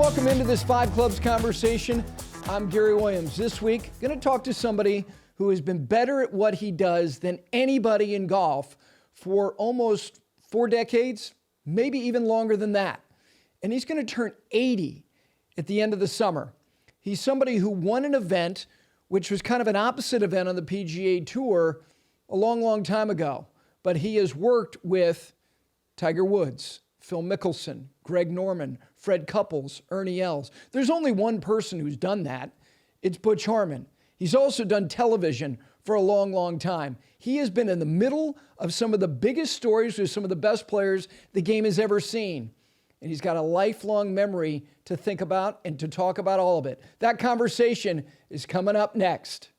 Welcome into this Five Clubs conversation. I'm Gary Williams. This week, going to talk to somebody who has been better at what he does than anybody in golf for almost 4 decades, maybe even longer than that. And he's going to turn 80 at the end of the summer. He's somebody who won an event, which was kind of an opposite event on the PGA Tour a long, long time ago. But he has worked with Tiger Woods, Phil Mickelson, Greg Norman, Fred Couples, Ernie Els. There's only one person who's done that. It's Butch Harmon. He's also done television for a long, long time. He has been in the middle of some of the biggest stories with some of the best players the game has ever seen. And he's got a lifelong memory to think about and to talk about all of it. That conversation is coming up next.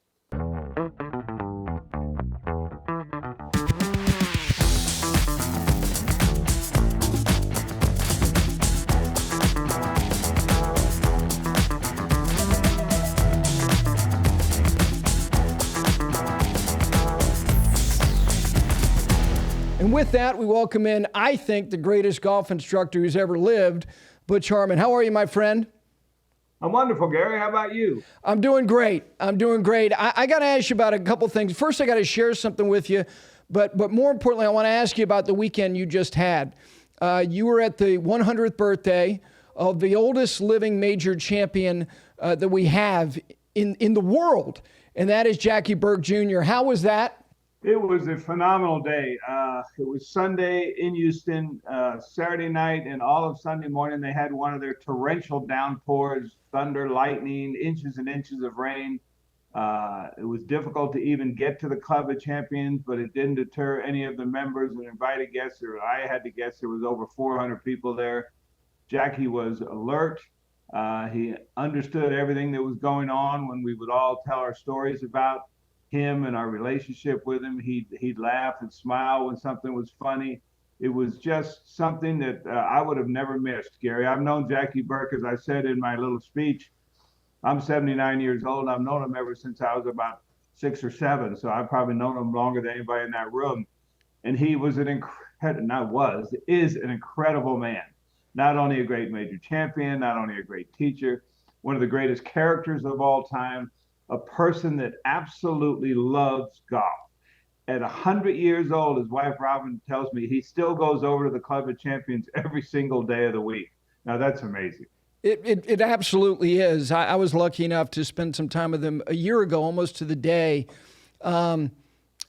And with that, we welcome in, I think, the greatest golf instructor who's ever lived, Butch Harmon. How are you, my friend? I'm wonderful, Gary. How about you? I'm doing great. I got to ask you about a couple things. First, I got to share something with you, but more importantly, I want to ask you about the weekend you just had. You were at the 100th birthday of the oldest living major champion that we have in the world, and that is Jackie Burke Jr. How was that? It was a phenomenal day. It was Sunday in Houston, Saturday night, and all of Sunday morning they had one of their torrential downpours, thunder, lightning, inches and inches of rain. It was difficult to even get to the Club of Champions, but it didn't deter any of the members and invited guests. I had to guess there was over 400 people there. Jackie was alert. He understood everything that was going on when we would all tell our stories about him and our relationship with him. He'd laugh and smile when something was funny. It was just something that I would have never missed, Gary. I've known Jackie Burke, as I said in my little speech. I'm 79 years old. I've known him ever since I was about 6 or 7. So I've probably known him longer than anybody in that room. And he was is an incredible man. Not only a great major champion, not only a great teacher, one of the greatest characters of all time, a person that absolutely loves golf. At 100 years old, his wife Robin tells me he still goes over to the Club of Champions every single day of the week. Now that's amazing. It absolutely is. I was lucky enough to spend some time with him a year ago, almost to the day, and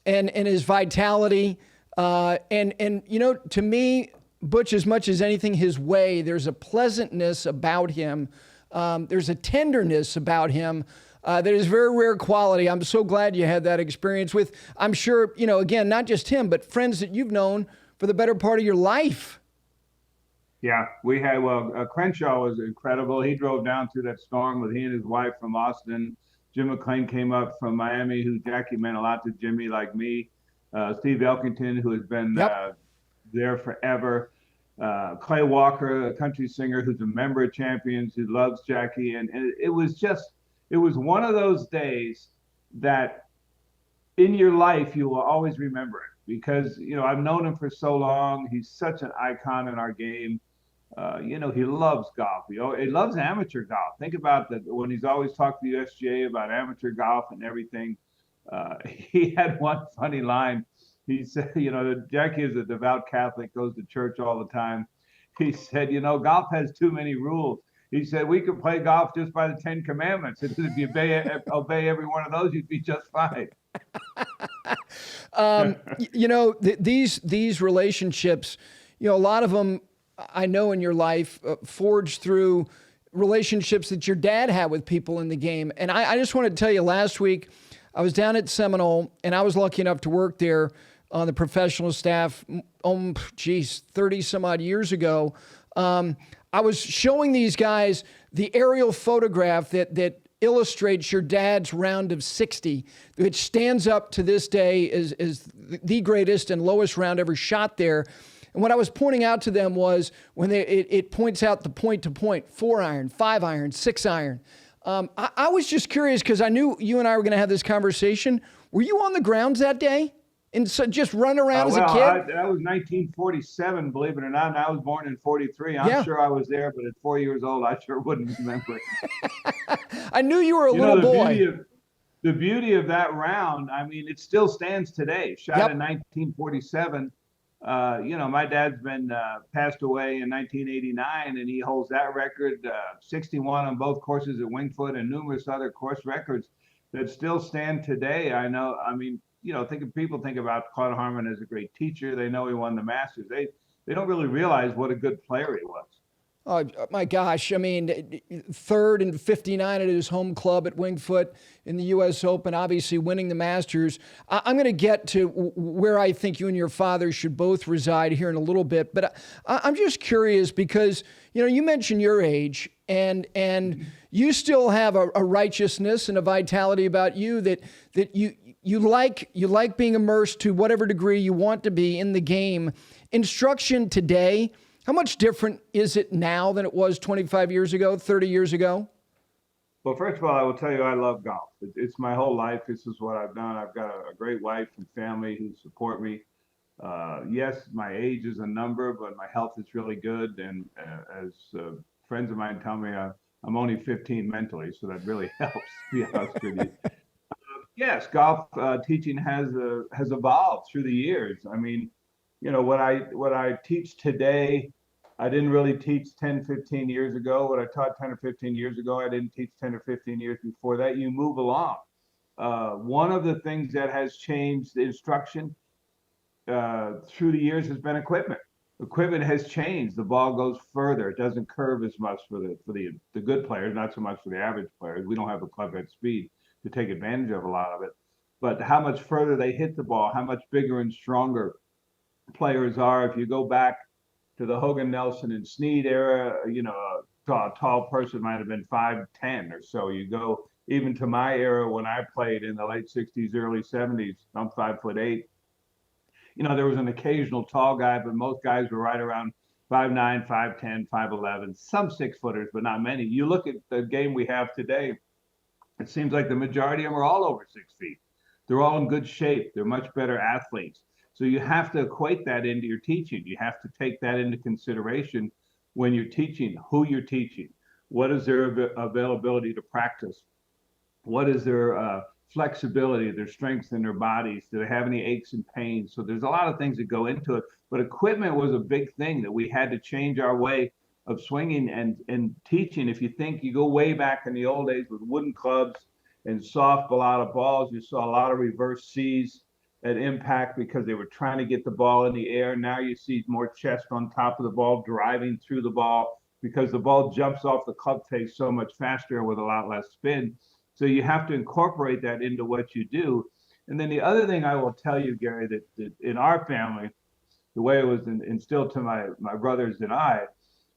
his vitality, and you know, to me, Butch, as much as anything, his way, there's a pleasantness about him. There's a tenderness about him. That is very rare quality. I'm so glad you had that experience with, I'm sure, you know, again, not just him, but friends that you've known for the better part of your life. Yeah, we had, Crenshaw was incredible. He drove down through that storm with he and his wife from Austin. Jim McClain came up from Miami, who Jackie meant a lot to Jimmy, like me. Steve Elkington, who has been there forever. Clay Walker, a country singer who's a member of Champions, who loves Jackie. And it was one of those days that in your life you will always remember it because, you know, I've known him for so long. He's such an icon in our game. You know, he loves golf. He loves amateur golf. Think about that when he's always talked to the USGA about amateur golf and everything. He had one funny line. He said, you know, Jackie is a devout Catholic, goes to church all the time. He said, you know, golf has too many rules. He said, we could play golf just by the 10 Commandments. And if you obey every one of those, you'd be just fine. You know, these relationships, you know, a lot of them I know in your life forged through relationships that your dad had with people in the game. And I just want to tell you, last week, I was down at Seminole, and I was lucky enough to work there on the professional staff, 30 some odd years ago. I was showing these guys the aerial photograph that illustrates your dad's round of 60, which stands up to this day as the greatest and lowest round ever shot there. And what I was pointing out to them was when it points out the point-to-point, 4-iron, 5-iron, 6-iron. I was just curious because I knew you and I were going to have this conversation. Were you on the grounds that day? And so just run around as a Well, kid? that was 1947, believe it or not. And I was born in 43. I'm Yeah. sure I was there, but at 4 years old, I sure wouldn't remember it. I knew you were a You little know, boy. the beauty of that round, I mean, it still stands today. Shot in Yep. 1947. You know, my dad's been passed away in 1989, and he holds that record, 61 on both courses at Winged Foot and numerous other course records that still stand today. I know. I mean, you know, people think about Claude Harmon as a great teacher. They know he won the Masters. They don't really realize what a good player he was. Oh, my gosh. I mean, third and 59 at his home club at Winged Foot in the U.S. Open, obviously winning the Masters. I'm going to get to where I think you and your father should both reside here in a little bit. But I'm just curious because, you know, you mentioned your age and you still have a righteousness and a vitality about you that you like being immersed to whatever degree you want to be in the game. Instruction today, how much different is it now than it was 25 years ago, 30 years ago? Well, first of all, I will tell you I love golf. It's my whole life. This is what I've done. I've got a great wife and family who support me. Yes, my age is a number, but my health is really good. And as friends of mine tell me, I'm only 15 mentally, so that really helps, to be honest with you. Yes, golf teaching has evolved through the years. I mean, you know, what I teach today, I didn't really teach 10, 15 years ago. What I taught 10 or 15 years ago, I didn't teach 10 or 15 years before that. You move along. One of the things that has changed the instruction through the years has been equipment. Equipment has changed. The ball goes further. It doesn't curve as much for the good players, not so much for the average players. We don't have a club head speed to take advantage of a lot of it. But how much further they hit the ball, how much bigger and stronger players are. If you go back to the Hogan, Nelson, and Snead era, you know, a tall person might have been 5'10" or so. You go even to my era when I played in the late 60s, early 70s, I'm 5'8". You know, there was an occasional tall guy, but most guys were right around 5'9", 5'10", 5'11", some 6-footers, but not many. You look at the game we have today, it seems like the majority of them are all over 6 feet. They're all in good shape. They're much better athletes. So you have to equate that into your teaching. You have to take that into consideration when you're teaching, who you're teaching, what is their availability to practice, what is their flexibility, their strengths in their bodies, do they have any aches and pains? So there's a lot of things that go into it, but equipment was a big thing that we had to change our way of swinging and teaching. If you think you go way back in the old days with wooden clubs and soft out balls, you saw a lot of reverse C's at impact because they were trying to get the ball in the air. Now you see more chest on top of the ball, driving through the ball because the ball jumps off the club face so much faster with a lot less spin. So you have to incorporate that into what you do. And then the other thing I will tell you, Gary, that in our family, the way it was instilled to my brothers and I,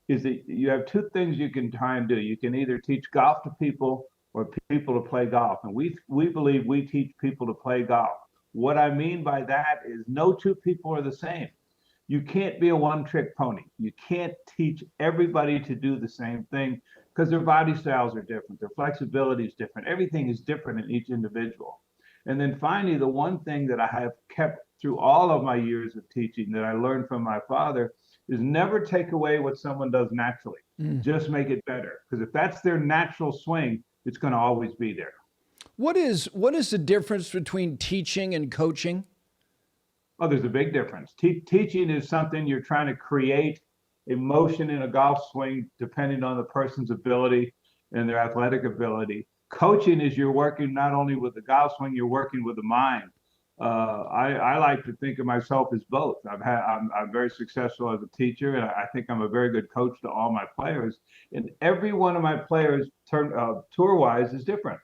is that you have two things you can try and do. You can either teach golf to people or people to play golf. And we believe we teach people to play golf. What I mean by that is no two people are the same. You can't be a one-trick pony. You can't teach everybody to do the same thing because their body styles are different. Their flexibility is different. Everything is different in each individual. And then finally, the one thing that I have kept through all of my years of teaching that I learned from my father is never take away what someone does naturally. Just make it better. Because if that's their natural swing, it's going to always be there. What is the difference between teaching and coaching? Oh, there's a big difference. Teaching is something you're trying to create emotion in a golf swing, depending on the person's ability and their athletic ability. Coaching is you're working not only with the golf swing, you're working with the mind. I like to think of myself as both. I'm very successful as a teacher, and I think I'm a very good coach to all my players. And every one of my players, tour-wise, is different.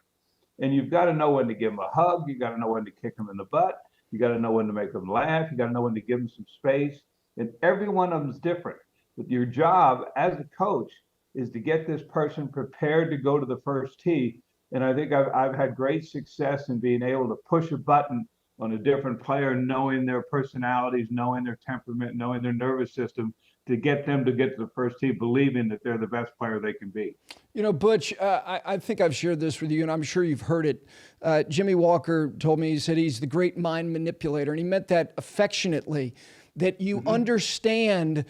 And you've got to know when to give them a hug. You got to know when to kick them in the butt. You got to know when to make them laugh. You got to know when to give them some space. And every one of them is different. But your job as a coach is to get this person prepared to go to the first tee. And I think I've had great success in being able to push a button on a different player, knowing their personalities, knowing their temperament, knowing their nervous system, to get them to get to the first tee believing that they're the best player they can be. You know, Butch, I think I've shared this with you, and I'm sure you've heard it. Jimmy Walker told me, he said he's the great mind manipulator, and he meant that affectionately, that you understand,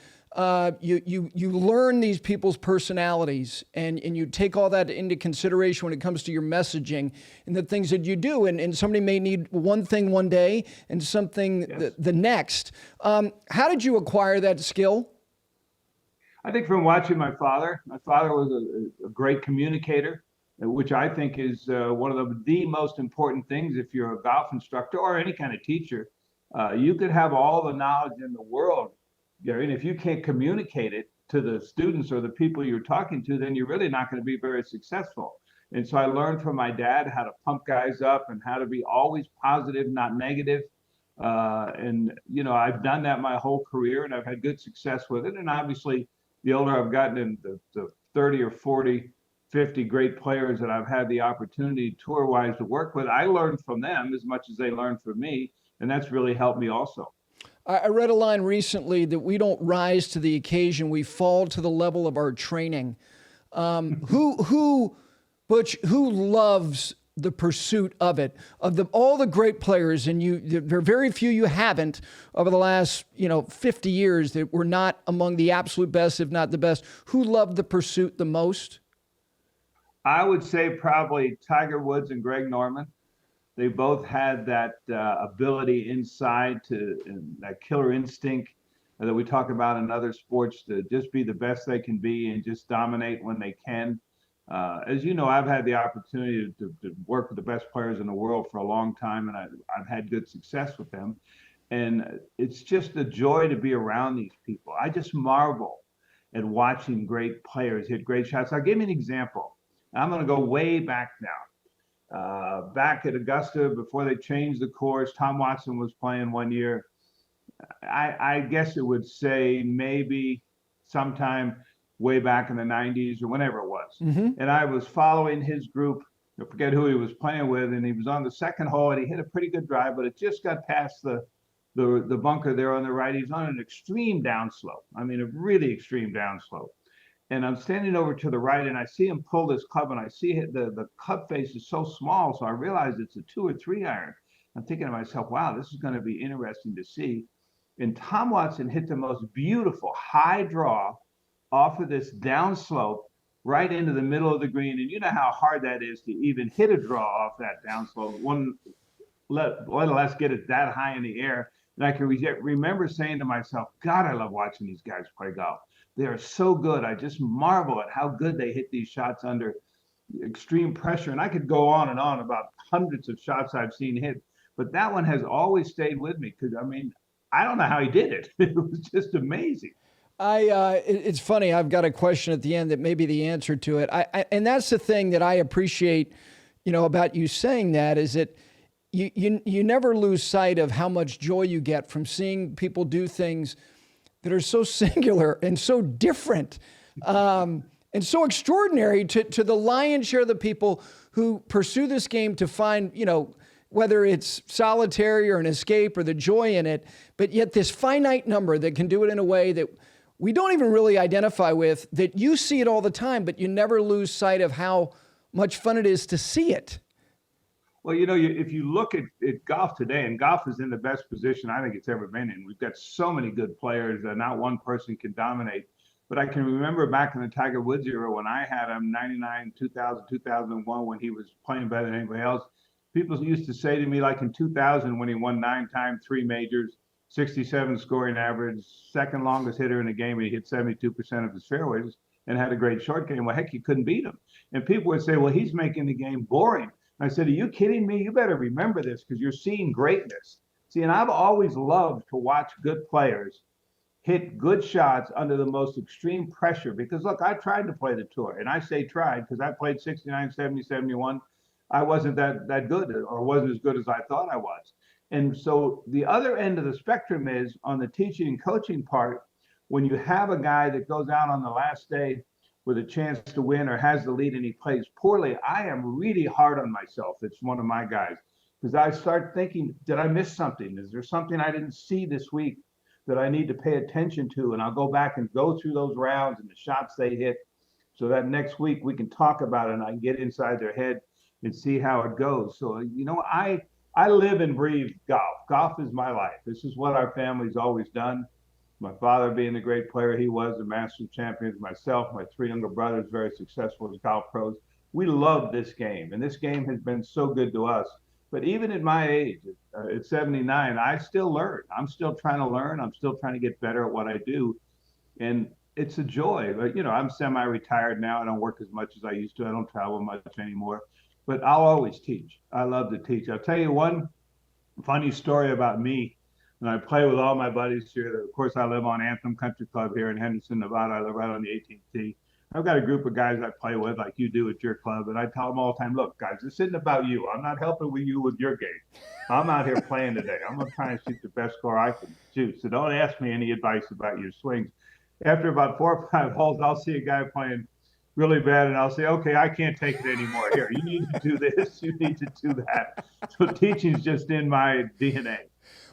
you learn these people's personalities, and you take all that into consideration when it comes to your messaging and the things that you do. And somebody may need one thing one day and something the next. How did you acquire that skill? I think from watching my father. My father was a great communicator, which I think is one of the most important things if you're a golf instructor or any kind of teacher. You could have all the knowledge in the world, Gary, and if you can't communicate it to the students or the people you're talking to, then you're really not going to be very successful. And so I learned from my dad how to pump guys up and how to be always positive, not negative. And, you know, I've done that my whole career and I've had good success with it. And obviously, the older I've gotten, in the 30 or 40, 50 great players that I've had the opportunity tour-wise to work with, I learned from them as much as they learned from me. And that's really helped me also. I read a line recently that we don't rise to the occasion, we fall to the level of our training. Butch, who loves the pursuit of it, of all the great players, and there are very few you haven't over the last 50 years that were not among the absolute best, if not the best. Who loved the pursuit the most? I would say probably Tiger Woods and Greg Norman. They both had that ability inside and that killer instinct that we talk about in other sports, to just be the best they can be and just dominate when they can. As you know, I've had the opportunity to work with the best players in the world for a long time, and I've had good success with them. And it's just a joy to be around these people. I just marvel at watching great players hit great shots. I'll give you an example. I'm going to go way back now. Back at Augusta, before they changed the course, Tom Watson was playing one year. I guess it would say maybe sometime way back in the 90s or whenever it was. And I was following his group. I forget who he was playing with, and he was on the second hole, and he hit a pretty good drive, but it just got past the bunker there on the right. He's on an extreme downslope. I mean, a really extreme downslope. And I'm standing over to the right, and I see him pull this club, and I see the club face is so small, so I realize it's a 2 or 3 iron. I'm thinking to myself, wow, this is going to be interesting to see. And Tom Watson hit the most beautiful high draw off of this downslope right into the middle of the green. And you know how hard that is to even hit a draw off that downslope, let alone get it that high in the air. And I can remember saying to myself, God, I love watching these guys play golf. They are so good. I just marvel at how good they hit these shots under extreme pressure. And I could go on and on about hundreds of shots I've seen hit, but that one has always stayed with me because, I mean, I don't know how he did it. It was just amazing. It's funny. I've got a question at the end that may be the answer to it. And that's the thing that I appreciate, about you saying that, is that you never lose sight of how much joy you get from seeing people do things that are so singular and so different, and so extraordinary to the lion's share of the people who pursue this game to find, whether it's solitary or an escape or the joy in it, but yet this finite number that can do it in a way that we don't even really identify with, that you see it all the time, but you never lose sight of how much fun it is to see it. Well, if you look at golf today, and golf is in the best position I think it's ever been in. We've got so many good players that not one person can dominate. But I can remember back in the Tiger Woods era when I had him 99, 2000, 2001, when he was playing better than anybody else. People used to say to me, like in 2000, when he won 9 times, 3 majors, 67 scoring average, second longest hitter in the game, and he hit 72% of his fairways and had a great short game. Well, heck, you couldn't beat him. And people would say, well, he's making the game boring. I said, are you kidding me? You better remember this because you're seeing greatness. See, and I've always loved to watch good players hit good shots under the most extreme pressure because, look, I tried to play the tour. And I say tried because I played 69, 70, 71. I wasn't that good or wasn't as good as I thought I was. And so the other end of the spectrum is on the teaching and coaching part, when you have a guy that goes out on the last day with a chance to win or has the lead and he plays poorly, I am really hard on myself. It's one of my guys. because I start thinking, did I miss something? Is there something I didn't see this week that I need to pay attention to? And I'll go back and go through those rounds and the shots they hit, so that next week we can talk about it and I can get inside their head and see how it goes. So, I live and breathe golf. Golf is my life. This is what our family's always done. My father being the great player he was, the Masters champions, myself, my three younger brothers, very successful as golf pros. We love this game, and this game has been so good to us. But even at my age, at 79, I still learn. I'm still trying to learn. I'm still trying to get better at what I do. And it's a joy. But, I'm semi-retired now. I don't work as much as I used to. I don't travel much anymore. But I'll always teach. I love to teach. I'll tell you one funny story about me. And I play with all my buddies here. Of course, I live on Anthem Country Club here in Henderson, Nevada. I live right on the 18th tee. I've got a group of guys I play with, like you do at your club. And I tell them all the time, look, guys, this isn't about you. I'm not helping with you with your game. I'm out here playing today. I'm going to try and shoot the best score I can shoot. So don't ask me any advice about your swings. After about 4 or 5 holes, I'll see a guy playing really bad, and I'll say, okay, I can't take it anymore. Here, you need to do this. You need to do that. So teaching's just in my DNA.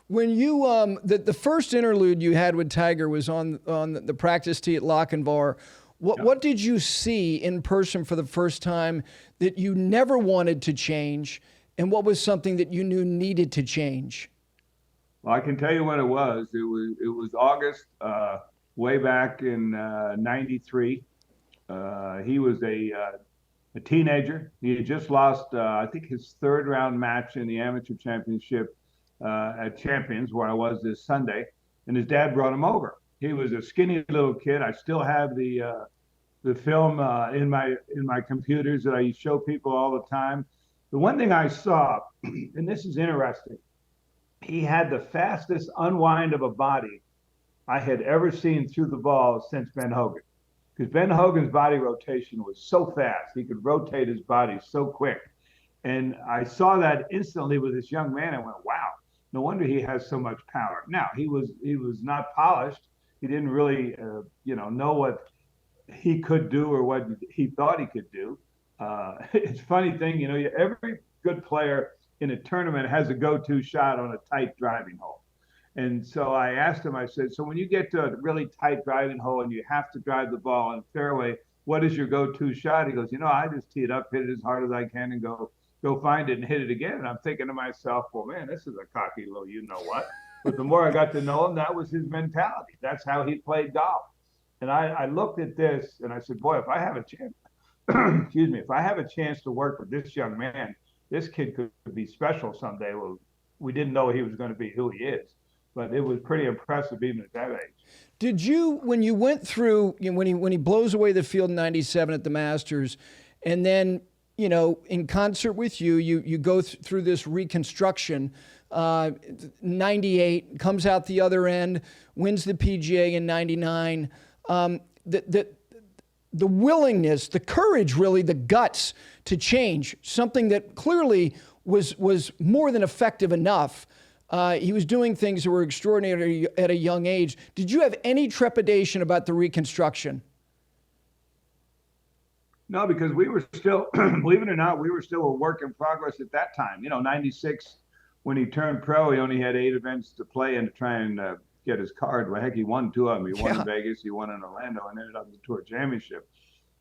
When you the first interlude you had with Tiger was on the practice tee at Lochinvar. What did you see in person for the first time that you never wanted to change, and what was something that you knew needed to change? Well, I can tell you when it was. It was August, way back in '93. He was a teenager. He had just lost, I think, his third round match in the amateur championship at Champions, where I was this Sunday, and his dad brought him over. He was a skinny little kid. I still have the film in my computers that I show people all the time. The one thing I saw, and this is interesting, he had the fastest unwind of a body I had ever seen through the ball since Ben Hogan. Because Ben Hogan's body rotation was so fast. He could rotate his body so quick. And I saw that instantly with this young man. I went, wow, no wonder he has so much power. Now, he was not polished. He didn't really, know what he could do or what he thought he could do. It's a funny thing, every good player in a tournament has a go-to shot on a tight driving hole. And so I asked him, I said, so when you get to a really tight driving hole and you have to drive the ball in the fairway, what is your go-to shot? He goes, I just tee it up, hit it as hard as I can and go find it and hit it again. And I'm thinking to myself, well, man, this is a cocky little you-know-what. But the more I got to know him, that was his mentality. That's how he played golf. And I looked at this and I said, boy, if I have a chance, if I have a chance to work with this young man, this kid could be special someday. Well, we didn't know he was going to be who he is. But it was pretty impressive even at that age. Did you, when you went through, when he blows away the field in '97 at the Masters, and then, in concert with you, you go through this reconstruction, 98, comes out the other end, wins the PGA in 99. The willingness, the courage, really, the guts to change, something that clearly was more than effective enough. He was doing things that were extraordinary at a young age. Did you have any trepidation about the reconstruction? No, because we were still, believe it or not, we were still a work in progress at that time. 96, when he turned pro, he only had 8 events to play and to try and get his card. Well, heck, he won 2 of them. He won in Vegas, he won in Orlando, and ended up in the Tour Championship.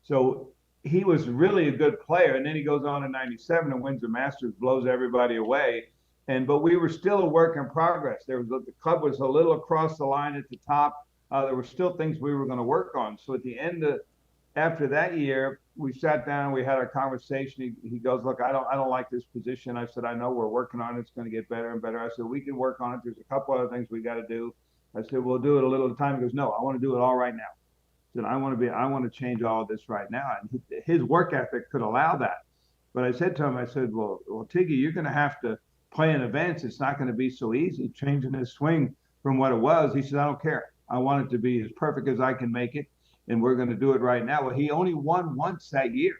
So he was really a good player. And then he goes on in 97 and wins the Masters, blows everybody away. But we were still a work in progress. The club was a little across the line at the top. There were still things we were going to work on. So at the end after that year, we sat down, we had a conversation. He goes, look, I don't like this position. I said, I know we're working on it. It's going to get better and better. I said, we can work on it. There's a couple other things we got to do. I said, we'll do it a little at a time. He goes, no, I want to do it all right now. I said, I want to change all of this right now. And his work ethic could allow that. But I said to him, I said, well, Tiggy, you're going to have to play in events. It's not going to be so easy changing his swing from what it was. He said, I don't care. I want it to be as perfect as I can make it, and we're going to do it right now. Well, he only won once that year,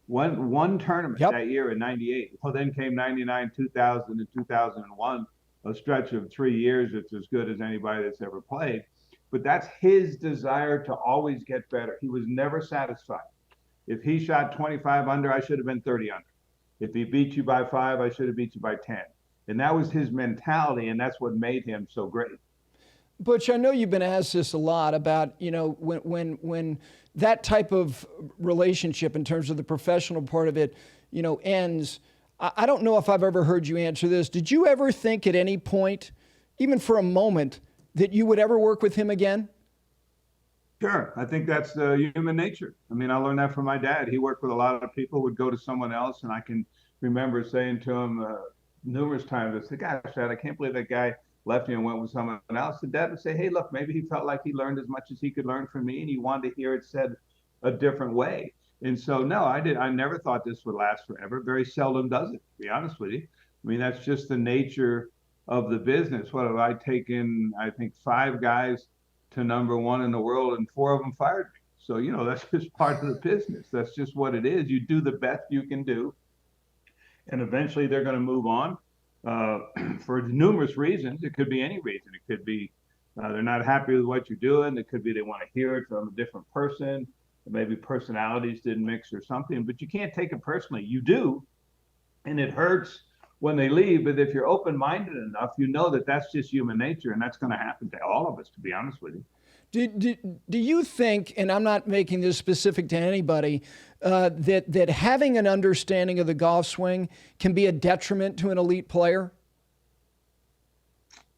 one tournament that year in 98. Well, then came 99, 2000, and 2001, a stretch of 3 years. It's as good as anybody that's ever played. But that's his desire to always get better. He was never satisfied. If he shot 25 under, I should have been 30 under. If he beat you by 5, I should have beat you by 10. And that was his mentality, and that's what made him so great. Butch, I know you've been asked this a lot about, you know, when that type of relationship in terms of the professional part of it, you know, ends. I don't know if I've ever heard you answer this. Did you ever think at any point, even for a moment, that you would ever work with him again? Sure. I think that's the human nature. I mean, I learned that from my dad. He worked with a lot of people, would go to someone else, and I can remember saying to him numerous times, I said, gosh, Dad, I can't believe that guy left me and went with someone else. And Dad would say, hey, look, maybe he felt like he learned as much as he could learn from me, and he wanted to hear it said a different way. And so, no, I never thought this would last forever. Very seldom does it, to be honest with you. I mean, that's just the nature of the business. What have I taken? I think 5 guys to #1 in the world, and 4 of them fired me. So, you know, that's just part of the business. That's just what it is. You do the best you can do, and eventually they're going to move on for numerous reasons. It could be any reason. It could be they're not happy with what you're doing. It could be they want to hear it from a different person. Maybe personalities didn't mix or something, but you can't take it personally. You do, and it hurts when they leave. But if you're open-minded enough, you know that that's just human nature, and that's going to happen to all of us, to be honest with you. Do you think, and I'm not making this specific to anybody, that having an understanding of the golf swing can be a detriment to an elite player?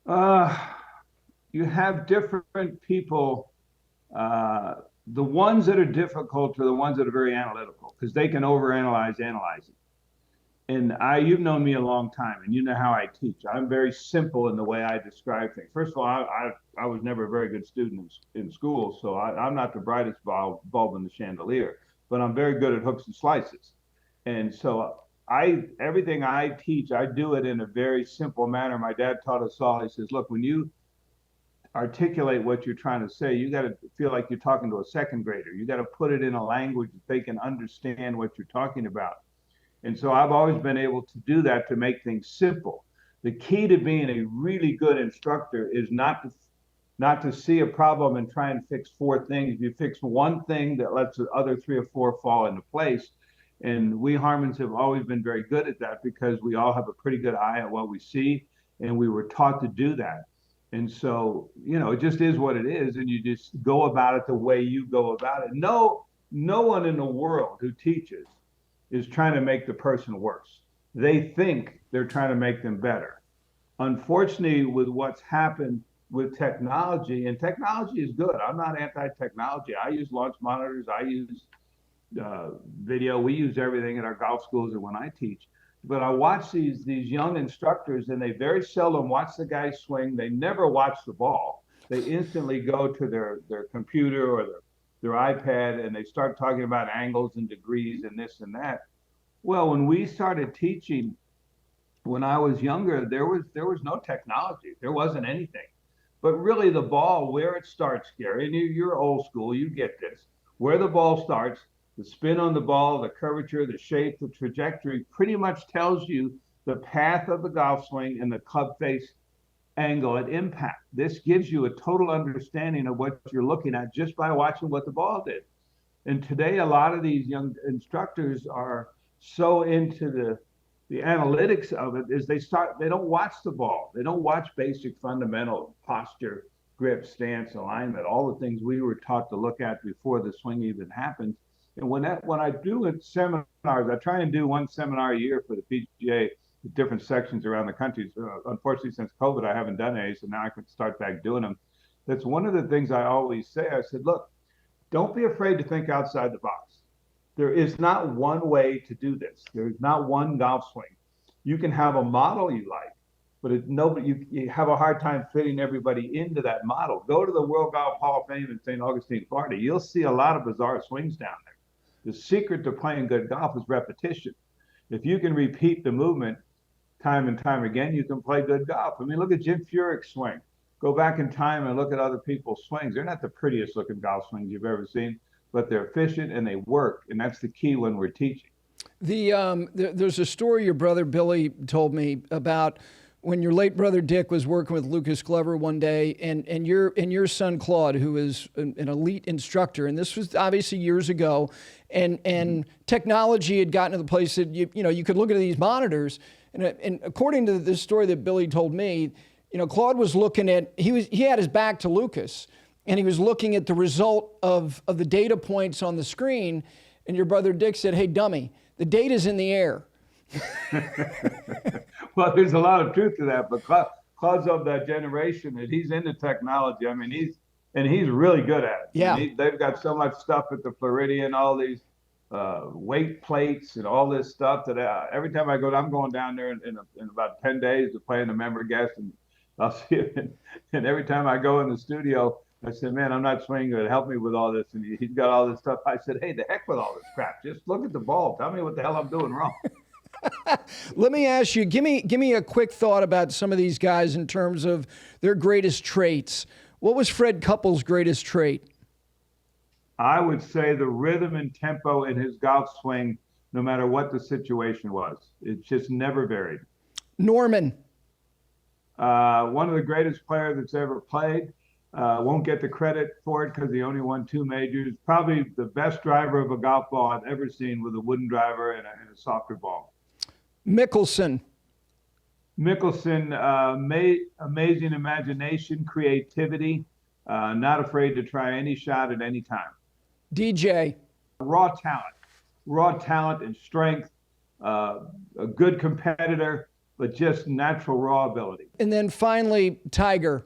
You have different people. The ones that are difficult are the ones that are very analytical, because they can analyze it. And you've known me a long time, and you know how I teach. I'm very simple in the way I describe things. First of all, I was never a very good student in school, so I'm not the brightest bulb in the chandelier, but I'm very good at hooks and slices. And so everything I teach, I do it in a very simple manner. My dad taught us all. He says, look, when you articulate what you're trying to say, you got to feel like you're talking to a second grader. You got to put it in a language that they can understand what you're talking about. And so I've always been able to do that, to make things simple. The key to being a really good instructor is not to see a problem and try and fix 4 things. You fix one thing that lets the other 3 or 4 fall into place. And we Harmons have always been very good at that, because we all have a pretty good eye at what we see, and we were taught to do that. And so, you know, it just is what it is, and you just go about it the way you go about it. No one in the world who teaches is trying to make the person worse. They think they're trying to make them better. Unfortunately, with what's happened with technology, and technology is good. I'm not anti-technology. I use launch monitors. I use video. We use everything at our golf schools and when I teach. But I watch these young instructors, and they very seldom watch the guy swing. They never watch the ball. They instantly go to their computer or their iPad, and they start talking about angles and degrees and this and that. Well, when we started teaching, when I was younger, there was no technology. There wasn't anything. But really, the ball, where it starts, Gary, and you're old school, you get this. Where the ball starts, the spin on the ball, the curvature, the shape, the trajectory pretty much tells you the path of the golf swing and the club face angle at impact. This gives you a total understanding of what you're looking at just by watching what the ball did. And today, a lot of these young instructors are so into the analytics of it, is they don't watch the ball. They don't watch basic fundamental posture, grip, stance, alignment, all the things we were taught to look at before the swing even happens. And when I do seminars, I try and do 1 seminar a year for the PGA, different sections around the country. Unfortunately, since COVID, I haven't done any, so now I can start back doing them. That's one of the things I always say. I said, look, don't be afraid to think outside the box. There is not one way to do this. There is not one golf swing. You can have a model you like, but you have a hard time fitting everybody into that model. Go to the World Golf Hall of Fame in St. Augustine, Florida. You'll see a lot of bizarre swings down there. The secret to playing good golf is repetition. If you can repeat the movement time and time again, you can play good golf. I mean, look at Jim Furyk's swing. Go back in time and look at other people's swings. They're not the prettiest looking golf swings you've ever seen, but they're efficient and they work. And that's the key when we're teaching. There's a story your brother Billy told me about when your late brother Dick was working with Lucas Glover one day, and your son Claude, who is an elite instructor, and this was obviously years ago, and technology had gotten to the place that you could look at these monitors, and according to this story that Billy told me, Claude was looking at he had his back to Lucas, and he was looking at the result of the data points on the screen, and your brother Dick said, "Hey, dummy, the data's in the air." Well, there's a lot of truth to that, but Claude's of that generation, and he's into technology. I mean, he's really good at it. Yeah. They've got so much stuff at the Floridian, all these weight plates and all this stuff that every time I go, I'm going down there in about 10 days to play in the member guest, and I'll see him. And every time I go in the studio, I said, "Man, I'm not swinging good. Help me with all this." And he's got all this stuff. I said, "Hey, the heck with all this crap. Just look at the ball. Tell me what the hell I'm doing wrong." Let me ask you, give me a quick thought about some of these guys in terms of their greatest traits. What was Fred Couples' greatest trait? I would say the rhythm and tempo in his golf swing, no matter what the situation was. It just never varied. Norman. One of the greatest players that's ever played. Won't get the credit for it because he only won 2 majors. Probably the best driver of a golf ball I've ever seen with a wooden driver and a softer ball. Mickelson. Amazing imagination, creativity, not afraid to try any shot at any time. DJ. Raw talent and strength, a good competitor, but just natural raw ability. And then finally, Tiger.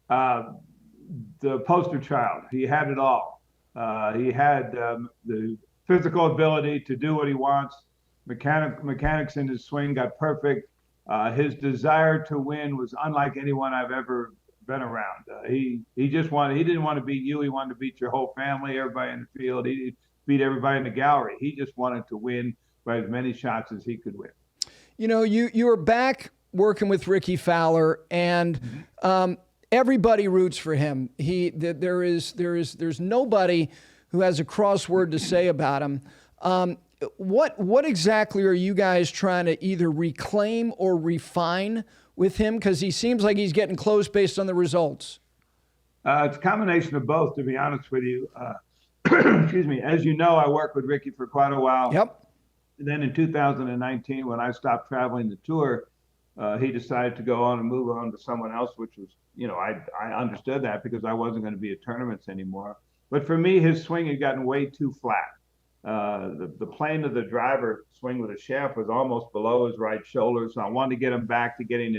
The poster child. He had it all. He had the physical ability to do what he wants. Mechanics in his swing got perfect. His desire to win was unlike anyone I've ever been around. He didn't want to beat you. He wanted to beat your whole family, everybody in the field. He beat everybody in the gallery. He just wanted to win by as many shots as he could win. You were back working with Rickie Fowler, and everybody roots for him. There's nobody who has a crossword to say about him. What exactly are you guys trying to either reclaim or refine with him? Because he seems like he's getting close based on the results. It's a combination of both, to be honest with you. Excuse me. As you know, I worked with Rickie for quite a while. Yep. And then in 2019, when I stopped traveling the tour, he decided to go on and move on to someone else, which was, I understood that because I wasn't going to be at tournaments anymore. But for me, his swing had gotten way too flat. The plane of the driver swing with the shaft was almost below his right shoulder. So I wanted to get him back to getting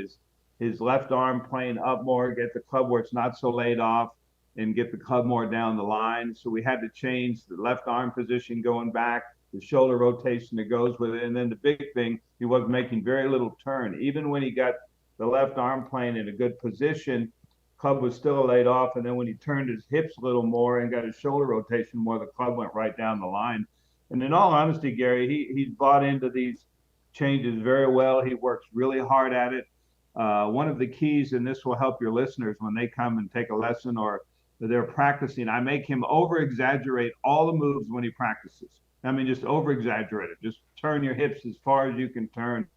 his left arm plane up more, get the club where it's not so laid off, and get the club more down the line. So we had to change the left arm position going back, the shoulder rotation that goes with it. And then the big thing, he was making very little turn. Even when he got the left arm plane in a good position, club was still laid off. And then when he turned his hips a little more and got his shoulder rotation more, the club went right down the line. And in all honesty, Gary, he's bought into these changes very well. He works really hard at it. One of the keys, and this will help your listeners when they come and take a lesson or they're practicing, I make him over-exaggerate all the moves when he practices. I mean, just over-exaggerate it. Just turn your hips as far as you can turn.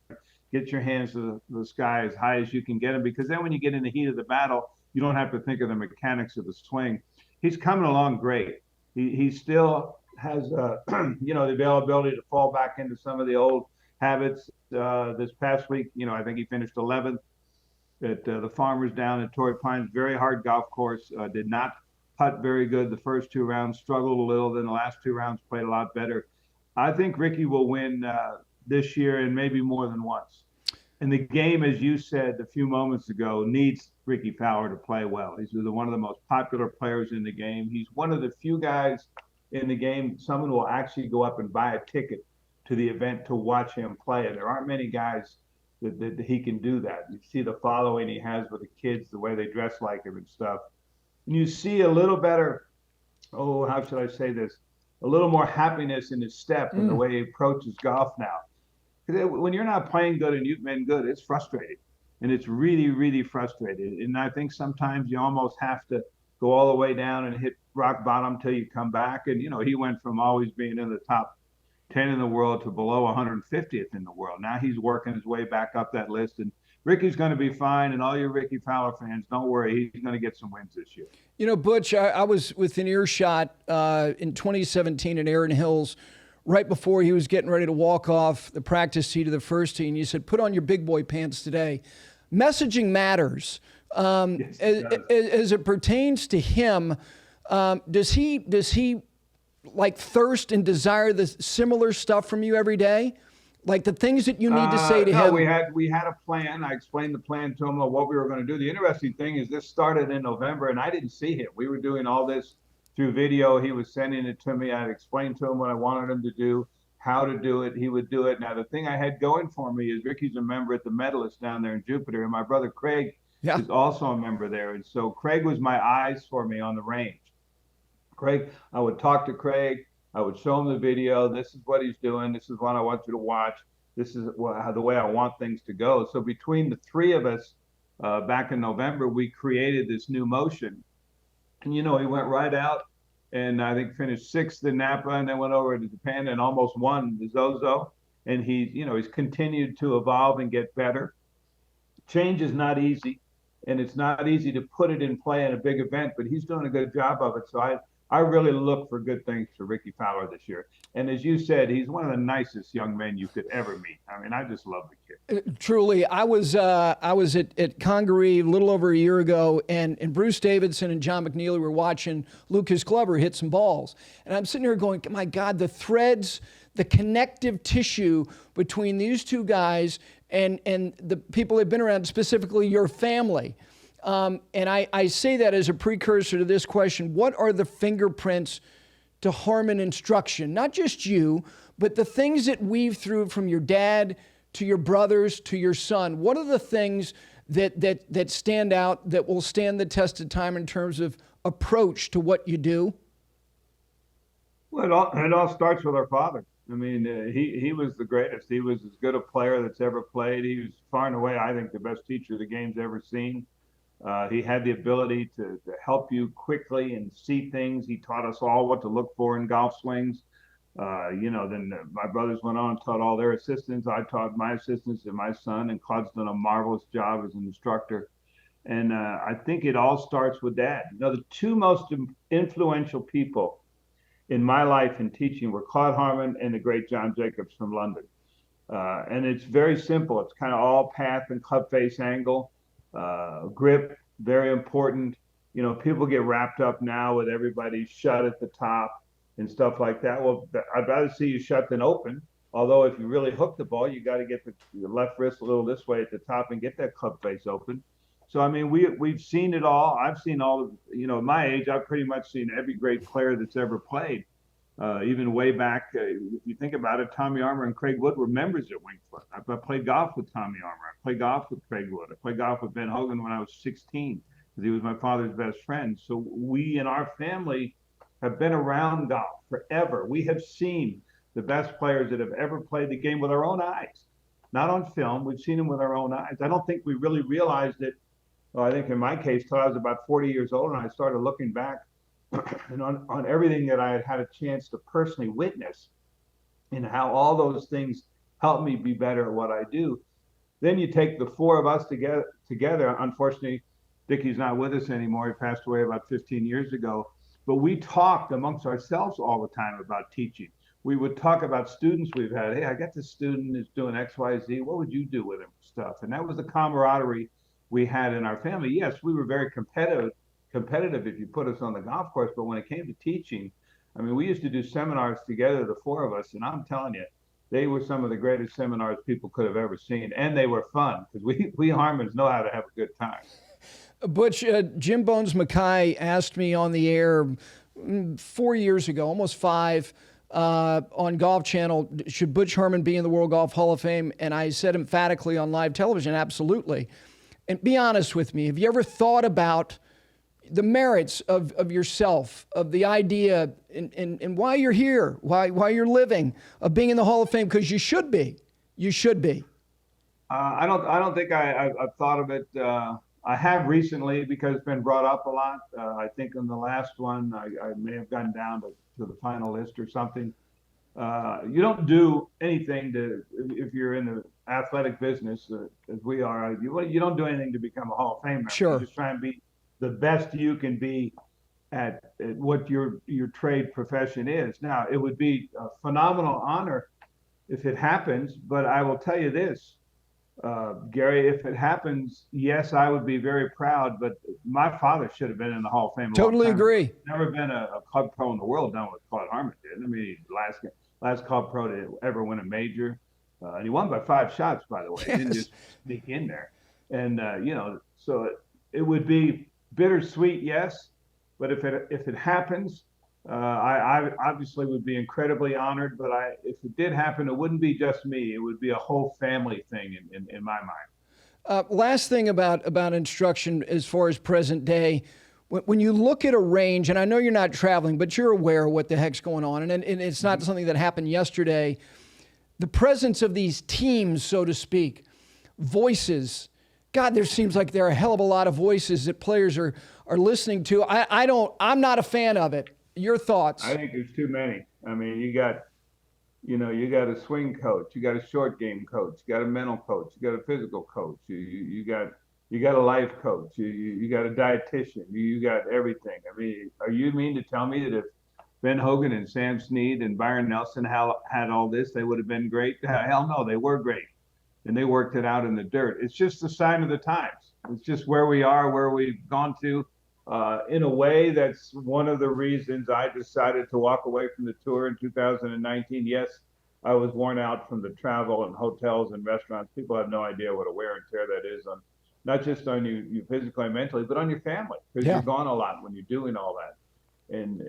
Get your hands to the sky as high as you can get them, because then when you get in the heat of the battle, you don't have to think of the mechanics of the swing. He's coming along great. He still has the availability to fall back into some of the old habits. This past week, I think he finished 11th at the Farmers down at Torrey Pines. Very hard golf course. Did not putt very good the first 2 rounds, struggled a little. Then the last 2 rounds played a lot better. I think Rickie will win this year and maybe more than once. And the game, as you said a few moments ago, needs Rickie Fowler to play well. He's one of the most popular players in the game. He's one of the few guys in the game, someone will actually go up and buy a ticket to the event to watch him play. And there aren't many guys that he can do that. You see the following he has with the kids, the way they dress like him and stuff. And you see a little better, how should I say this? A little more happiness in his step and the way he approaches golf now. Because when you're not playing good and you've been good, it's frustrating. And it's really, really frustrating. And I think sometimes you almost have to go all the way down and hit rock bottom till you come back. And, he went from always being in the top 10 in the world to below 150th in the world. Now he's working his way back up that list. And Rickie's going to be fine, and all your Rickie Fowler fans, don't worry, he's going to get some wins this year. You know, Butch, I was within earshot in 2017 at Erin Hills, right before he was getting ready to walk off the practice tee to the first tee, and you said, "Put on your big boy pants today." Messaging matters. Yes, as it pertains to him, does he like thirst and desire the similar stuff from you every day? Like the things that you need to say to him? We had a plan. I explained the plan to him of what we were going to do. The interesting thing is this started in November, and I didn't see him. We were doing all this through video. He was sending it to me. I'd explained to him what I wanted him to do, how to do it. He would do it. Now, the thing I had going for me is Rickie's a member at the Medalist down there in Jupiter, and my brother Craig is also a member there. And so Craig was my eyes for me on the range. I would talk to Craig. I would show him the video. This is what he's doing. This is what I want you to watch. This is the way I want things to go. So between the three of us back in November, we created this new motion. And, he went right out and I think finished sixth in Napa and then went over to Japan and almost won the Zozo. And he's continued to evolve and get better. Change is not easy, and it's not easy to put it in play in a big event, but he's doing a good job of it. So I really look for good things for Rickie Fowler this year. And as you said, he's one of the nicest young men you could ever meet. I mean, I just love the kid. Truly. I was at Congaree a little over a year ago, and Bruce Davidson and John McNeely were watching Lucas Glover hit some balls. And I'm sitting here going, my God, the threads, the connective tissue between these two guys and the people they've been around, specifically your family. And I say that as a precursor to this question. What are the fingerprints to Harmon instruction? Not just you, but the things that weave through from your dad to your brothers to your son. What are the things that stand out that will stand the test of time in terms of approach to what you do? Well, it all starts with our father. I mean, he was the greatest. He was as good a player that's ever played. He was far and away, I think, the best teacher the game's ever seen. He had the ability to help you quickly and see things. He taught us all what to look for in golf swings. Then my brothers went on and taught all their assistants. I taught my assistants and my son, and Claude's done a marvelous job as an instructor. And I think it all starts with Dad. The two most influential people in my life in teaching were Claude Harmon and the great John Jacobs from London. And it's very simple. It's kind of all path and club face angle. Grip, very important. People get wrapped up now with everybody shut at the top and stuff like that. Well, I'd rather see you shut than open. Although if you really hook the ball, you got to get the left wrist a little this way at the top and get that club face open. So, I mean, we've seen it all. I've seen all of, at my age, I've pretty much seen every great player that's ever played. Even way back, if you think about it, Tommy Armour and Craig Wood were members at Winged Foot. I played golf with Tommy Armour. I played golf with Craig Wood. I played golf with Ben Hogan when I was 16 because he was my father's best friend. So we in our family have been around golf forever. We have seen the best players that have ever played the game with our own eyes, not on film. We've seen them with our own eyes. I don't think we really realized it. Well, I think in my case, till I was about 40 years old and I started looking back and on everything that I had had a chance to personally witness and how all those things helped me be better at what I do. Then you take the four of us together. Unfortunately, Dickie's not with us anymore. He passed away about 15 years ago. But we talked amongst ourselves all the time about teaching. We would talk about students we've had. Hey, I got this student who's doing X, Y, Z. What would you do with him? Stuff. And that was the camaraderie we had in our family. Yes, we were very competitive if you put us on the golf course, but when it came to teaching, I mean, we used to do seminars together, the four of us, and I'm telling you, they were some of the greatest seminars people could have ever seen, and they were fun because we Harmons know how to have a good time. Butch, Jim Bones Mackay asked me on the air 4 years ago, almost 5, on Golf Channel, should Butch Harmon be in the World Golf Hall of Fame? And I said emphatically on live television, absolutely. And be honest with me, have you ever thought about the merits of yourself, of the idea and why you're here, why you're living, of being in the Hall of Fame? Because you should be. You should be. I don't think I've thought of it. I have recently because it's been brought up a lot. I think in the last one, I may have gotten down to the final list or something. You don't do anything if you're in the athletic business as we are, you don't do anything to become a Hall of Fame member. You Sure. just try and be the best you can be at what your trade profession is. Now, it would be a phenomenal honor if it happens, but I will tell you this, Gary, if it happens, yes, I would be very proud, but my father should have been in the Hall of Fame a long Totally time agree. ago. Never been a club pro in the world done what Claude Harmon did. I mean, last club pro to ever win a major. And he won by 5 shots, by the way. He didn't just sneak in there. And, so it would be bittersweet, yes. But if it happens, I obviously would be incredibly honored. But if it did happen, it wouldn't be just me. It would be a whole family thing in my mind. Last thing about instruction as far as present day, when you look at a range, and I know you're not traveling, but you're aware of what the heck's going on, and it's not something that happened yesterday. The presence of these teams, so to speak, voices. God, there seems like there are a hell of a lot of voices that players are listening to. I'm not a fan of it. Your thoughts? I think there's too many. I mean, you got a swing coach, you got a short game coach, you got a mental coach, you got a physical coach, you got a life coach, you got a dietitian, you got everything. I mean, are you mean to tell me that if Ben Hogan and Sam Snead and Byron Nelson had all this, they would have been great? Hell no, they were great. And they worked it out in the dirt. It's just a sign of the times. It's just where we are, where we've gone to. In a way, that's one of the reasons I decided to walk away from the tour in 2019. Yes, I was worn out from the travel and hotels and restaurants. People have no idea what a wear and tear that is on, not just on you physically and mentally, but on your family, because you're gone a lot when you're doing all that. And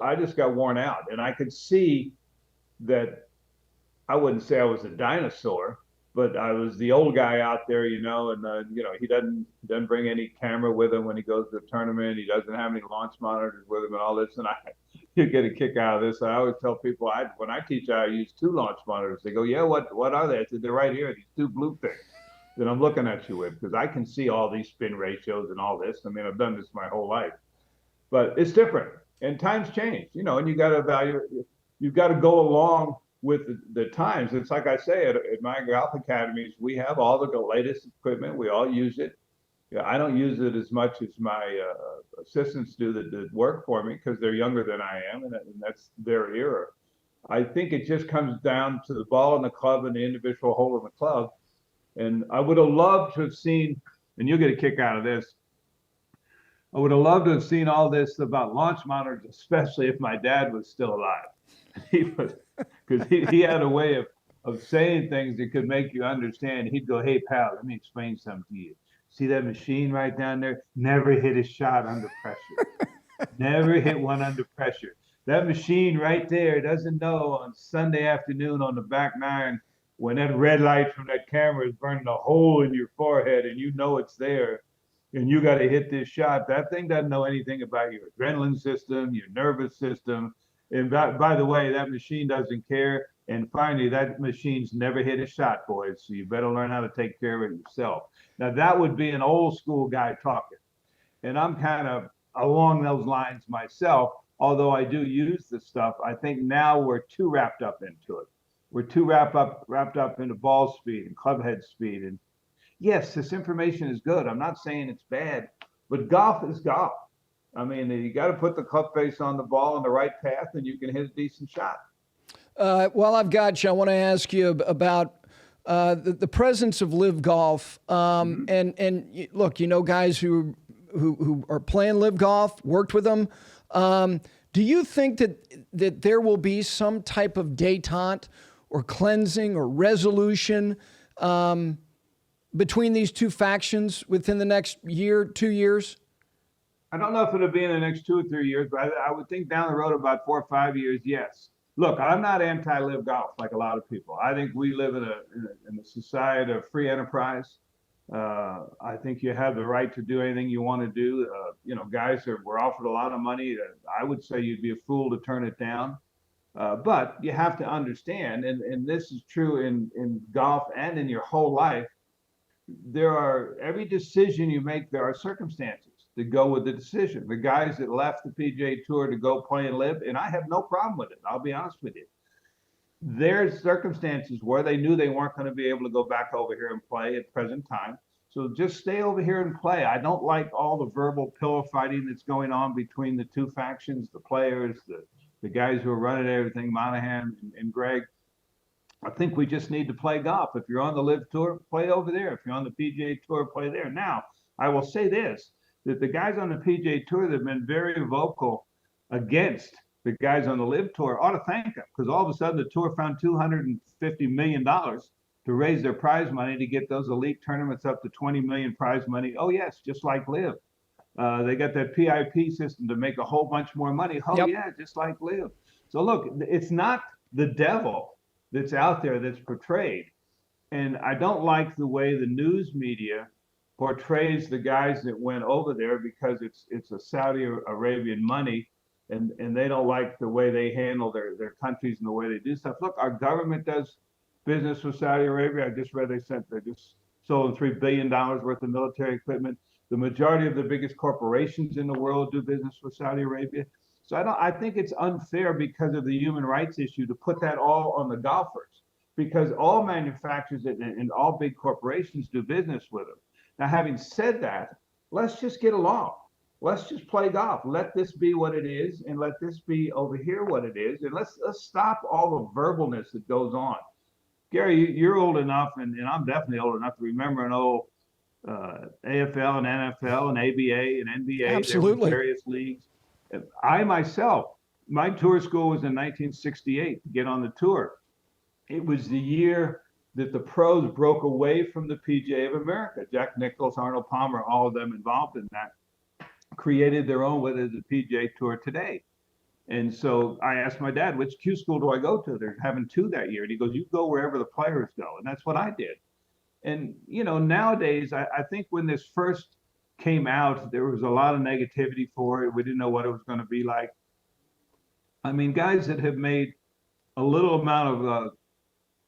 I just got worn out, and I could see that. I wouldn't say I was a dinosaur, but I was the old guy out there, and he doesn't bring any camera with him when he goes to the tournament. He doesn't have any launch monitors with him and all this. And you get a kick out of this. I always tell people, when I teach, I use 2 launch monitors. They go, yeah, what are they? I said, they're right here, these 2 blue things that I'm looking at you with, because I can see all these spin ratios and all this. I mean, I've done this my whole life, but it's different, and times change, and you got to evaluate. You've got to go along with the times. It's like I say, at my golf academies, we have all the latest equipment. We all use it. I don't use it as much as my assistants do that work for me, because they're younger than I am, and that's their era. I think it just comes down to the ball in the club and the individual hole in the club. And I would have loved to have seen, and you'll get a kick out of this, I would have loved to have seen all this about launch monitors, especially if my dad was still alive. Because he had a way of saying things that could make you understand. He'd go, hey, pal, let me explain something to you. See that machine right down there? Never hit a shot under pressure. Never hit one under pressure. That machine right there doesn't know on Sunday afternoon on the back nine, when that red light from that camera is burning a hole in your forehead and you know it's there and you got to hit this shot. That thing doesn't know anything about your adrenaline system, your nervous system. And by the way, that machine doesn't care. And finally, that machine's never hit a shot, boys. So you better learn how to take care of it yourself. Now, that would be an old school guy talking. And I'm kind of along those lines myself, although I do use this stuff. I think now we're too wrapped up into it. We're too wrapped up into ball speed and club head speed. And yes, this information is good. I'm not saying it's bad, but golf is golf. I mean, you got to put the club face on the ball in the right path, and you can hit a decent shot. While I've got you, I want to ask you about the presence of LIV Golf. And look, guys who are playing LIV Golf, worked with them. Do you think that there will be some type of détente or cleansing or resolution between these two factions within the next year, 2 years? I don't know if it'll be in the next 2 or 3 years, but I would think down the road about 4 or 5 years, yes. Look, I'm not anti-LIV Golf like a lot of people. I think we live in a society of free enterprise. I think you have the right to do anything you want to do. Guys were offered a lot of money. I would say you'd be a fool to turn it down. But you have to understand, and this is true in golf and in your whole life, every decision you make, there are circumstances that go with the decision. The guys that left the PGA Tour to go play and LIV, and I have no problem with it. I'll be honest with you. their circumstances where they knew they weren't going to be able to go back over here and play at present time. So just stay over here and play. I don't like all the verbal pillow fighting that's going on between the two factions, the players, the guys who are running everything, Monahan and Greg. I think we just need to play golf. If you're on the LIV Tour, play over there. If you're on the PGA Tour, play there. Now, I will say this, that the guys on the PGA Tour that have been very vocal against the guys on the LIV Tour ought to thank them, because all of a sudden the Tour found $250 million to raise their prize money to get those elite tournaments up to 20 million prize money. Oh, yes, just like LIV. They got that PIP system to make a whole bunch more money. Oh, Yep. yeah, just like LIV. So look, it's not the devil that's out there that's portrayed. And I don't like the way the news media portrays the guys that went over there, because it's a Saudi Arabian money, and they don't like the way they handle their countries and the way they do stuff. Look, our government does business with Saudi Arabia. I just read they just sold $3 billion worth of military equipment. The majority of the biggest corporations in the world do business with Saudi Arabia. So I think it's unfair, because of the human rights issue, to put that all on the golfers, because all manufacturers and all big corporations do business with them. Now, having said that, let's just get along. Let's just play golf. Let this be what it is, and let this be over here what it is, and let's stop all the verbalness that goes on. Gary, you're old enough, and I'm definitely old enough to remember an old AFL and NFL and ABA and NBA. Absolutely. There were various leagues. I myself, my tour school was in 1968 to get on the tour. It was the year that the pros broke away from the PGA of America. Jack Nicklaus, Arnold Palmer, all of them involved in that, created their own, what is the PGA Tour today. And so I asked my dad, which Q school do I go to? They're having two that year. And he goes, you go wherever the players go. And that's what I did. And, nowadays, I think when this first came out, there was a lot of negativity for it. We didn't know what it was going to be like. I mean, guys that have made a little amount of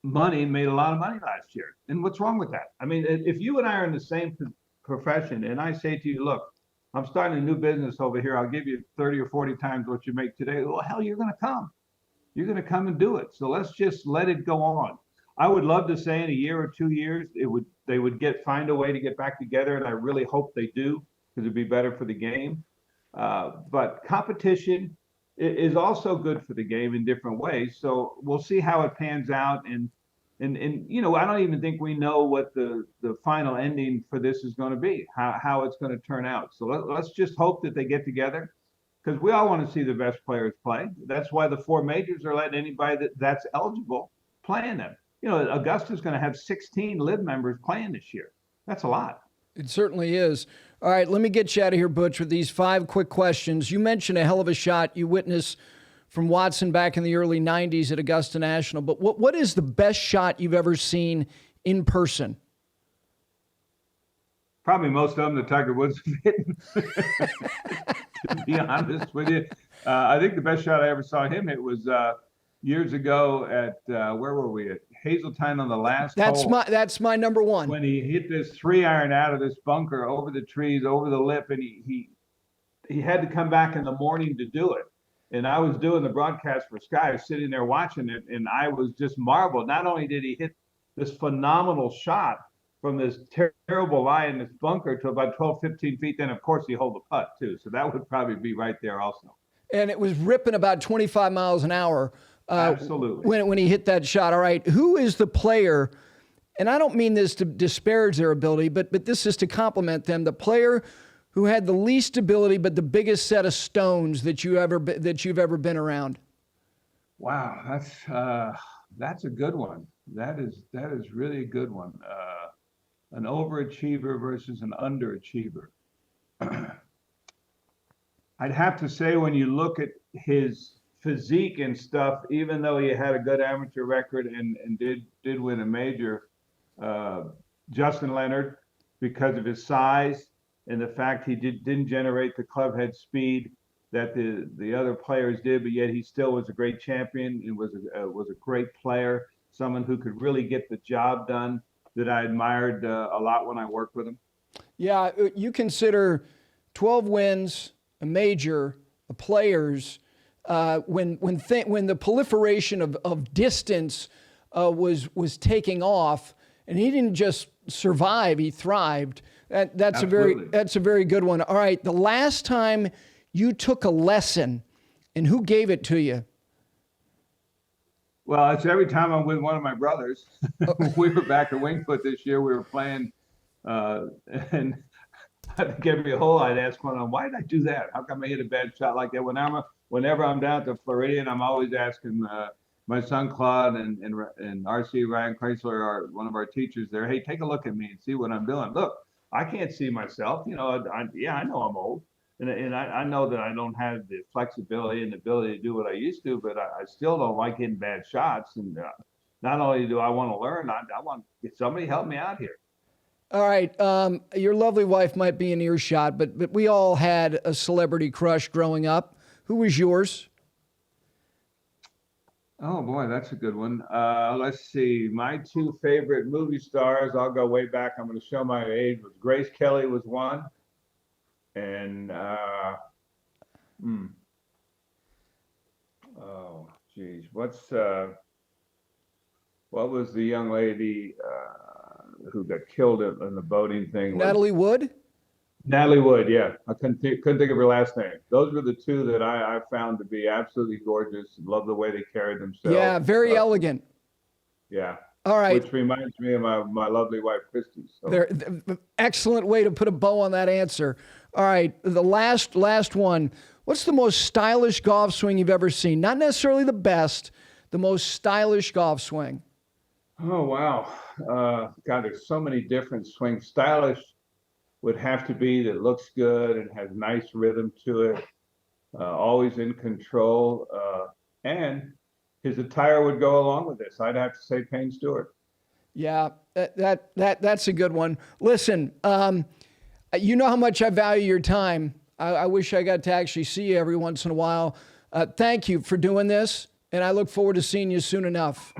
money made a lot of money last year. And what's wrong with that? I mean, if you and I are in the same profession, and I say to you, look, I'm starting a new business over here, I'll give you 30 or 40 times what you make today. Well, hell, you're going to come. You're going to come and do it. So let's just let it go on. I would love to say in a year or 2 years, they would find a way to get back together, and I really hope they do, because it'd be better for the game. But competition is also good for the game in different ways. So we'll see how it pans out. And I don't even think we know what the final ending for this is going to be, how it's going to turn out. So let's just hope that they get together, because we all want to see the best players play. That's why the four majors are letting anybody that's eligible play in them. Augusta's going to have 16 LIV members playing this year. That's a lot. It certainly is. All right, let me get you out of here, Butch, with these 5 quick questions. You mentioned a hell of a shot you witnessed from Watson back in the early 90s at Augusta National, but what is the best shot you've ever seen in person? Probably most of them that Tiger Woods have hit, to be honest with you. I think the best shot I ever saw him hit was years ago at, where were we, at Hazeltine on the last hole. That's my number one. When he hit this 3-iron out of this bunker over the trees, over the lip, and he had to come back in the morning to do it. And I was doing the broadcast for Sky, I was sitting there watching it, and I was just marveled. Not only did he hit this phenomenal shot from this terrible lie in this bunker to about 12, 15 feet, then of course he held the putt too. So that would probably be right there also. And it was ripping about 25 miles an hour. Absolutely. When he hit that shot. All right, who is the player, and I don't mean this to disparage their ability, but this is to compliment them, the player who had the least ability but the biggest set of stones that you've ever been around? Wow, that's a good one. That is really a good one. An overachiever versus an underachiever. I'd have to say, when you look at his physique and stuff, even though he had a good amateur record and did win a major, Justin Leonard, because of his size and the fact he didn't generate the clubhead speed that the other players did, but yet he still was a great champion and was a great player, someone who could really get the job done, that I admired a lot when I worked with him. Yeah, you consider 12 wins, a major, a players. when the proliferation of distance was taking off, and he didn't just survive, he thrived. That's a very good one. All right, the last time you took a lesson, and who gave it to you? Well, it's every time I'm with one of my brothers. We were back at Wingfoot this year. We were playing, and I gave me a hole. I'd ask one of them, why did I do that? How come I hit a bad shot like that? Whenever I'm down at the Floridian, I'm always asking my son Claude and RC Ryan Chrysler, one of our teachers there, hey, take a look at me and see what I'm doing. Look, I can't see myself. You know, I know I'm old. And I know that I don't have the flexibility and the ability to do what I used to, but I still don't like hitting bad shots. And not only do I want to learn, I want somebody help me out here. All right. Your lovely wife might be in earshot, but we all had a celebrity crush growing up. Who was yours? Oh, boy, that's a good one. Let's see. My two favorite movie stars, I'll go way back. I'm going to show my age. Grace Kelly was one. And oh geez, what was the young lady who got killed in the boating thing? Natalie Wood. Natalie Wood, yeah. I couldn't think of her last name. Those were the two that I found to be absolutely gorgeous. Love the way they carried themselves. Yeah, very elegant. Yeah. All right. Which reminds me of my lovely wife, Christy. So. Excellent way to put a bow on that answer. All right, the last one. What's the most stylish golf swing you've ever seen? Not necessarily the best, the most stylish golf swing. Oh, wow. God, there's so many different swings. Stylish would have to be that looks good and has nice rhythm to it, always in control, and his attire would go along with this. I'd have to say Payne Stewart. Yeah, that's a good one. Listen, you know how much I value your time. I wish I got to actually see you every once in a while. Thank you for doing this, and I look forward to seeing you soon enough.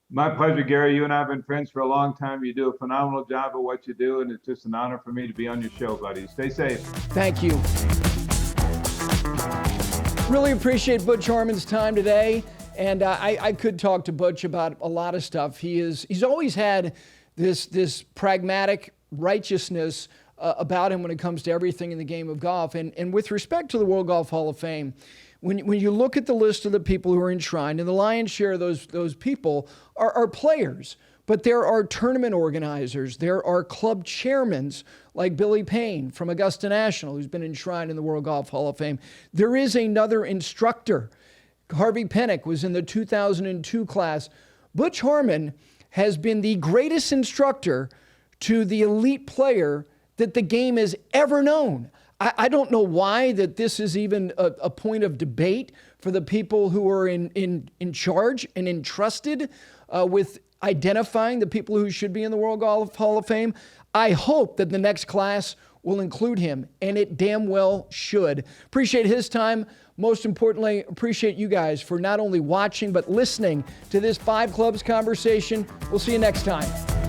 My pleasure, Gary. You and I have been friends for a long time. You do a phenomenal job of what you do, and it's just an honor for me to be on your show, buddy. Stay safe. Thank you. Really appreciate Butch Harmon's time today. And I could talk to Butch about a lot of stuff. He's always had this pragmatic righteousness about him when it comes to everything in the game of golf. And with respect to the World Golf Hall of Fame, when you look at the list of the people who are enshrined, and the lion's share of those people are players, but there are tournament organizers, there are club chairmen like Billy Payne from Augusta National, who's been enshrined in the World Golf Hall of Fame. There is another instructor. Harvey Pennick was in the 2002 class. Butch Harmon has been the greatest instructor to the elite player that the game has ever known. I don't know why that this is even a point of debate for the people who are in charge and entrusted with identifying the people who should be in the World Golf Hall of Fame. I hope that the next class will include him, and it damn well should. Appreciate his time. Most importantly, appreciate you guys for not only watching, but listening to this Five Clubs conversation. We'll see you next time.